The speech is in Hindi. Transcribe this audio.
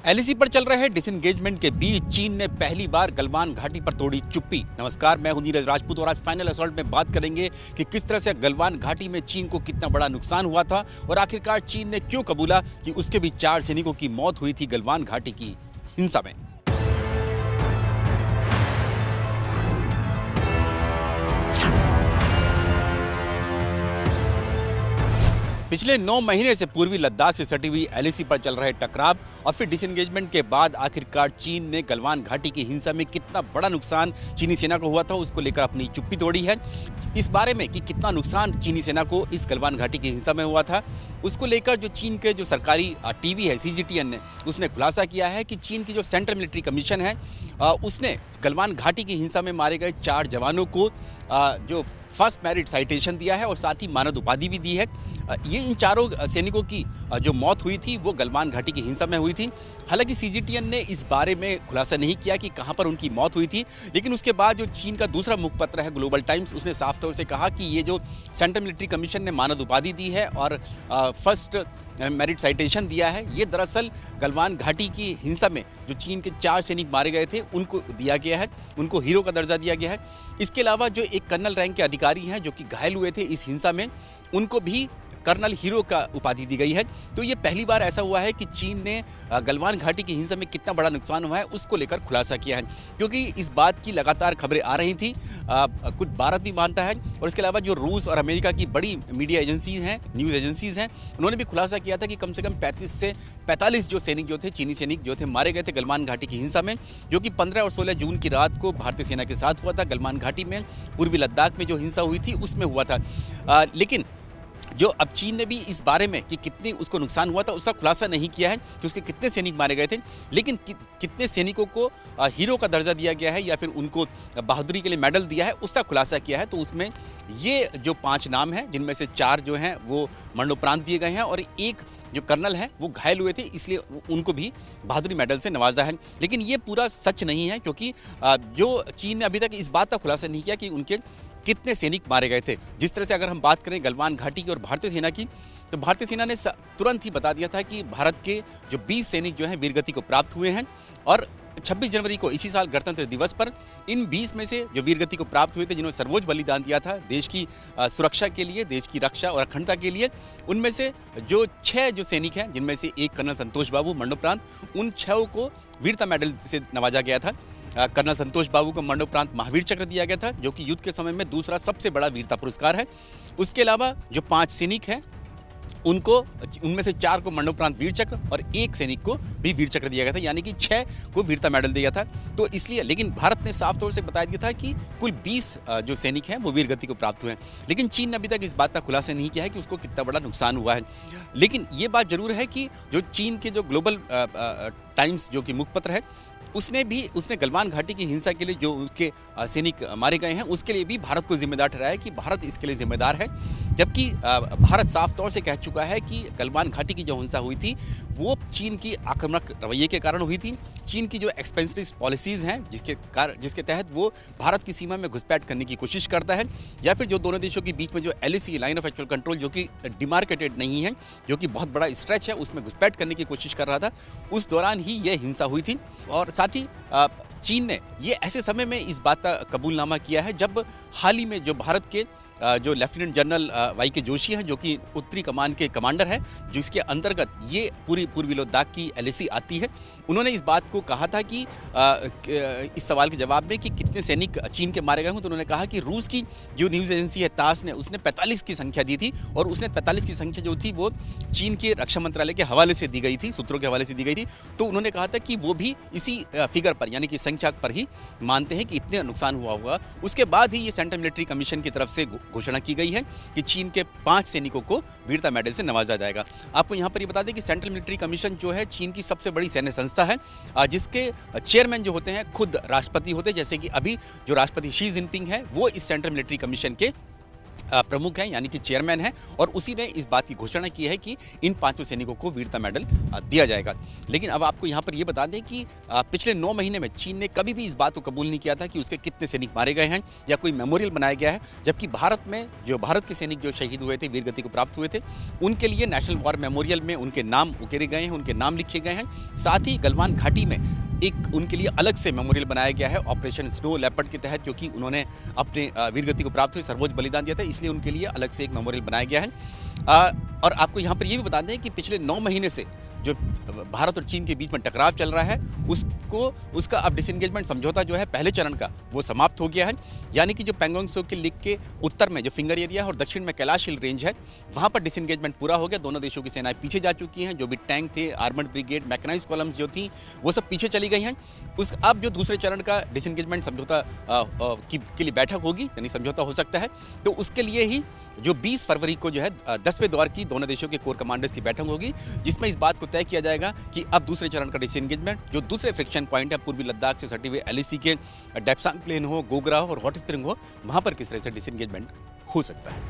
एलएसी पर चल रहे डिसएंगेजमेंट के बीच चीन ने पहली बार गलवान घाटी पर तोड़ी चुप्पी। नमस्कार, मैं हूं नीरज राजपूत और आज फाइनल असॉल्ट में बात करेंगे कि किस तरह से गलवान घाटी में चीन को कितना बड़ा नुकसान हुआ था और आखिरकार चीन ने क्यों कबूला कि उसके भी 4 सैनिकों की मौत हुई थी गलवान घाटी की हिंसा में। पिछले 9 महीने से पूर्वी लद्दाख से सटी हुई एलएसी पर चल रहे टकराव और फिर डिसएंगेजमेंट के बाद आखिरकार चीन ने गलवान घाटी की हिंसा में कितना बड़ा नुकसान चीनी सेना को हुआ था उसको लेकर अपनी चुप्पी तोड़ी है। इस बारे में कि कितना नुकसान चीनी सेना को इस गलवान घाटी की हिंसा में हुआ था उसको लेकर जो चीन के जो सरकारी टीवी है CGTN ने उसने खुलासा किया है कि चीन की जो सेंट्रल मिलिट्री कमीशन है उसने गलवान घाटी की हिंसा में मारे गए 4 जवानों को जो फर्स्ट मेरिट साइटेशन दिया है और साथ ही मानद उपाधि भी दी है। ये इन चारों सैनिकों की जो मौत हुई थी वो गलवान घाटी की हिंसा में हुई थी। हालांकि CGTN ने इस बारे में खुलासा नहीं किया कि कहां पर उनकी मौत हुई थी, लेकिन उसके बाद जो चीन का दूसरा मुखपत्र है ग्लोबल टाइम्स उसने साफ तौर से कहा कि ये जो सेंट्रल मिलिट्री कमीशन ने मानद उपाधि दी है और फर्स्ट मेरिट साइटेशन दिया है ये दरअसल गलवान घाटी की हिंसा में जो चीन के 4 सैनिक मारे गए थे उनको दिया गया है, उनको हीरो का दर्जा दिया गया है। इसके अलावा जो एक कर्नल रैंक के अधिकारी हैं जो कि घायल हुए थे इस हिंसा में उनको भी कर्नल हीरो का उपाधि दी गई है। तो ये पहली बार ऐसा हुआ है कि चीन ने गलवान घाटी की हिंसा में कितना बड़ा नुकसान हुआ है उसको लेकर खुलासा किया है, क्योंकि इस बात की लगातार खबरें आ रही थी। कुछ भारत भी मानता है और इसके अलावा जो रूस और अमेरिका की बड़ी मीडिया एजेंसीज हैं, न्यूज़ एजेंसीज हैं, उन्होंने भी खुलासा किया था कि कम से कम 35 से 45 जो सैनिक जो थे, चीनी सैनिक जो थे मारे गए थे गलवान घाटी की हिंसा में, जो कि 15 और 16 जून की रात को भारतीय सेना के साथ हुआ था। गलवान घाटी में पूर्वी लद्दाख में जो हिंसा हुई थी उसमें हुआ था। लेकिन जो अब चीन ने भी इस बारे में कि कितनी उसको नुकसान हुआ था उसका खुलासा नहीं किया है कि उसके कितने सैनिक मारे गए थे, लेकिन कितने सैनिकों को हीरो का दर्जा दिया गया है या फिर उनको बहादुरी के लिए मेडल दिया है उसका खुलासा किया है। तो उसमें ये जो 5 नाम हैं जिनमें से 4 जो हैं वो मरणोपरांत दिए गए हैं और एक जो कर्नल हैं वो घायल हुए थे, इसलिए उनको भी बहादुरी मेडल से नवाजा है। लेकिन ये पूरा सच नहीं है, क्योंकि जो चीन ने अभी तक इस बात का खुलासा नहीं किया कि उनके कितने सैनिक मारे गए थे। जिस तरह से अगर हम बात करें गलवान घाटी की और भारतीय सेना की, तो भारतीय सेना ने तुरंत ही बता दिया था कि भारत के जो 20 सैनिक जो हैं वीरगति को प्राप्त हुए हैं और 26 जनवरी को इसी साल गणतंत्र दिवस पर इन 20 में से जो वीरगति को प्राप्त हुए थे, जिन्होंने सर्वोच्च बलिदान दिया था देश की सुरक्षा के लिए, देश की रक्षा और अखंडता के लिए, उनमें से जो 6 जो सैनिक हैं जिनमें से एक कर्नल संतोष बाबू मरणोपरांत, उन 6 को वीरता मेडल से नवाजा गया था। कर्नल संतोष बाबू को मरणोपरांत महावीर चक्र दिया गया था, जो कि युद्ध के समय में दूसरा सबसे बड़ा वीरता पुरस्कार है। उसके अलावा जो 5 सैनिक हैं उनको, उनमें से 4 को मरणोपरांत वीर चक्र और 1 सैनिक को भी वीर चक्र दिया गया था, यानी कि 6 को वीरता मेडल दिया था। तो इसलिए, लेकिन भारत ने साफ तौर से बता दिया था कि कुल 20 जो सैनिक हैं वो वीरगति को प्राप्त हुए हैं। लेकिन चीन ने अभी तक इस बात का खुलासा नहीं किया है कि उसको कितना बड़ा नुकसान हुआ है। लेकिन ये बात जरूर है कि जो चीन के जो ग्लोबल टाइम्स जो कि मुखपत्र है उसने गलवान घाटी की हिंसा के लिए जो उसके सैनिक मारे गए हैं उसके लिए भी भारत को जिम्मेदार ठहराया है कि भारत इसके लिए जिम्मेदार है, जबकि भारत साफ तौर से कह चुका है कि गलवान घाटी की जो हिंसा हुई थी वो चीन की आक्रामक रवैये के कारण हुई थी। चीन की जो एक्सपेंसिव पॉलिसीज़ हैं जिसके तहत वो भारत की सीमा में घुसपैठ करने की कोशिश करता है, या फिर जो दोनों देशों के बीच में जो LAC line of actual control जो कि डिमार्केटेड नहीं है, जो कि बहुत बड़ा स्ट्रेच है, उसमें घुसपैठ करने की कोशिश कर रहा था, उस दौरान ही ये हिंसा हुई थी। और साथ ही चीन ने ये ऐसे समय में इस बात का कबूलनामा किया है जब हाल ही में जो भारत के जो लेफ्टिनेंट जनरल YK जोशी हैं, जो कि उत्तरी कमान के कमांडर हैं, जिसके अंतर्गत ये पूर्वी लद्दाख की LAC आती है, उन्होंने इस बात को कहा था कि इस सवाल के जवाब में कि कितने सैनिक चीन के मारे गए हों, तो उन्होंने कहा कि रूस की जो न्यूज़ एजेंसी है तास ने उसने 45 की संख्या दी थी और उसने 45 की संख्या जो थी वो चीन के रक्षा मंत्रालय के हवाले से दी गई थी, सूत्रों के हवाले से दी गई थी। तो उन्होंने कहा था कि वो भी इसी फिगर पर यानी कि संख्या पर ही मानते हैं कि इतने नुकसान हुआ होगा। उसके बाद ही ये सेंट्रल मिलिट्री कमीशन की तरफ से घोषणा की गई है कि चीन के 5 सैनिकों को वीरता मेडल से नवाजा जाएगा। आपको यहाँ पर ये बता दें कि सेंट्रल मिलिट्री कमीशन जो है चीन की सबसे बड़ी सैन्य संस्था है, जिसके चेयरमैन जो होते हैं खुद राष्ट्रपति होते हैं, जैसे कि अभी जो राष्ट्रपति शी जिनपिंग है वो इस सेंट्रल मिलिट्री कमीशन के प्रमुख हैं यानी कि चेयरमैन हैं और उसी ने इस बात की घोषणा की है कि इन 5 सैनिकों को वीरता मेडल दिया जाएगा। लेकिन अब आपको यहाँ पर ये बता दें कि पिछले 9 महीने में चीन ने कभी भी इस बात को कबूल नहीं किया था कि उसके कितने सैनिक मारे गए हैं या कोई मेमोरियल बनाया गया है, जबकि भारत में जो भारत के सैनिक जो शहीद हुए थे, वीरगति को प्राप्त हुए थे, उनके लिए नेशनल वॉर मेमोरियल में उनके नाम उकेरे गए हैं, उनके नाम लिखे गए हैं। साथ ही गलवान घाटी में एक उनके लिए अलग से मेमोरियल बनाया गया है ऑपरेशन स्नो लेपर्ड के तहत, क्योंकि उन्होंने अपने वीरगति को प्राप्त हुए सर्वोच्च बलिदान दिया था, इसलिए उनके लिए अलग से एक मेमोरियल बनाया गया है। और आपको यहाँ पर ये भी बता दें कि पिछले 9 महीने से जो भारत और चीन के बीच में टकराव चल रहा है उसका अब डिसएंगेजमेंट समझौता जो है पहले चरण का वो समाप्त हो गया है। यानी कि जो पैंगोंग त्सो के लिक के उत्तर में जो फिंगर एरिया है और दक्षिण में कैलाश हिल रेंज है, वहाँ पर डिसएंगेजमेंट पूरा हो गया। दोनों देशों की सेनाएं पीछे जा चुकी हैं, जो भी टैंक थे, आर्मर्ड ब्रिगेड, मैकेनाइज्ड कॉलम्स जो थी वो सब पीछे चली गई हैं। अब जो दूसरे चरण का डिसएंगेजमेंट समझौता के लिए बैठक होगी, यानी समझौता हो सकता है, तो उसके लिए ही जो 20 फरवरी को जो है 10वें दौर की दोनों देशों के कोर कमांडर्स की बैठक होगी, जिसमें इस बात को तय किया जाएगा कि अब दूसरे चरण का डिसएंगेजमेंट जो दूसरे फ्रिक्शन पॉइंट है पूर्वी लद्दाख से सटे हुए एलएसी के डेप्सांग प्लेन हो, गोगरा हो और हॉट स्प्रिंग हो, वहां पर किस तरह से डिसएंगेजमेंट हो सकता है।